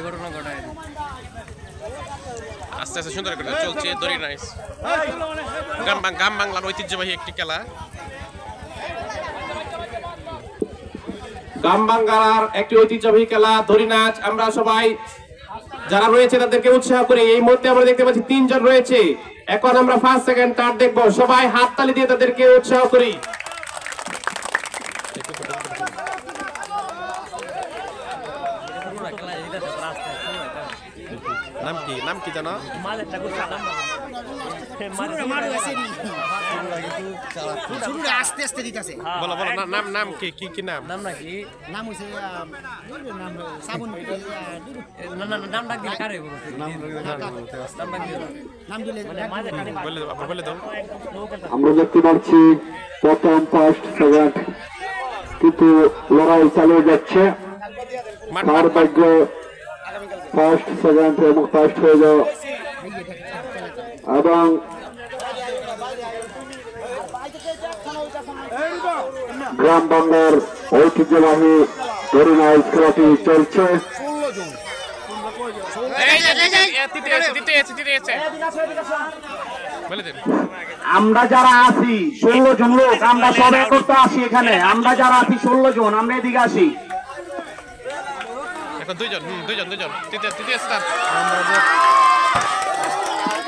ঘটনা ঘটায় আস্তে আস্তে সুন্দর করে চলছে দড়ি নাইস গ্রাম বাংলার ঐতিহ্যবাহী একটি খেলা গ্রাম বাংলার একটি ঐতিহ্যবাহী খেলা দড়ি নাচ আমরা সবাই যারা রয়েছে তাদেরকে উৎসাহ করি এই মুহূর্তে আমরা দেখতে পাচ্ছি 3 জন রয়েছে এখন আমরা ফার্স্ট সেকেন্ড থার্ড দেখব সবাই হাততালি দিয়ে তাদেরকে উৎসাহ করি নাম কি জানো আস্তে আস্তে দিতেছে বলো বলো নাম কি নাম নাম নাকি নাম হইছে নাম সাবুন নাম ডাক দিলে কারে বলো নাম দিলে বলে দাও আমরা দেখতে পাচ্ছি প্রথম ফার্স্ট সেকেন্ড কিন্তু লড়াই চালিয়ে যাচ্ছে তার ভাগ্য ফার্স্ট সেকেন্ড এবং ফার্স্ট হয়ে যাও এবং গ্রাম বাংলার ঐতিহ্যবাহী দড়ি নাচ খেলাটি চলছে আমরা যারা আছি 16 জন লোক আমরা সব একত্র আসি এখানে আমরা যারা আছি 16 জন আমরা এদিকে আসি এখন দুইজন তৃতীয় স্থান